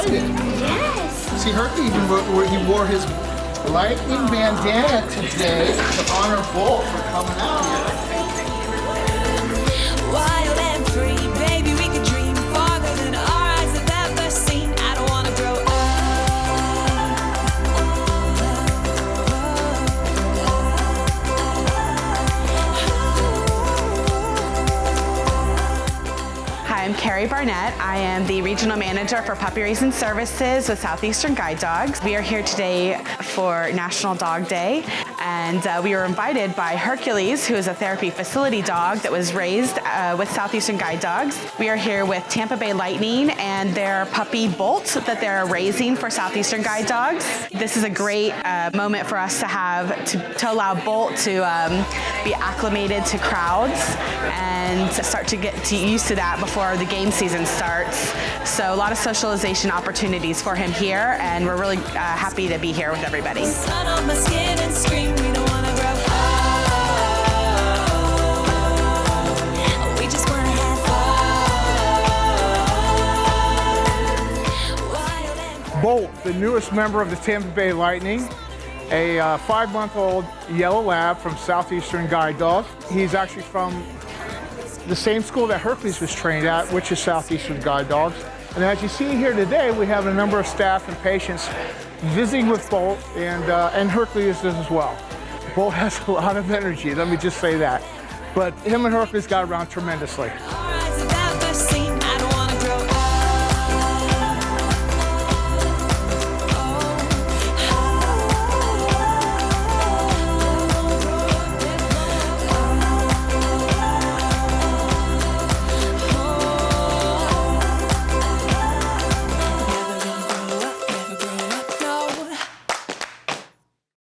excited. Yes. See, Herky he wore his lightning bandana today to honor Bolt for coming out here. Wild and free, baby, we could dream farther than our eyes have ever seen. I don't wanna grow up. Hi, I'm Carrie Barnett. I am the Regional Manager for Puppy Raising Services with Southeastern Guide Dogs. We are here today for National Dog Day, and we were invited by Hercules, who is a therapy facility dog that was raised with Southeastern Guide Dogs. We are here with Tampa Bay Lightning and their puppy Bolt that they're raising for Southeastern Guide Dogs. This is a great moment for us to have to allow Bolt to be acclimated to crowds and to start to get used to that before the game season starts. So a lot of socialization opportunities for him here, and we're really happy to be here with everybody. Sun on my skin and scream, we don't wanna grow up. We just wanna have fun. Wild and Bolt, the newest member of the Tampa Bay Lightning, a 5-month-old yellow lab from Southeastern Guide Dogs. He's actually from the same school that Hercules was trained at, which is Southeastern Guide Dogs. And as you see here today, we have a number of staff and patients visiting with Bolt, and Hercules does as well. Bolt has a lot of energy, let me just say that. But him and Hercules got around tremendously.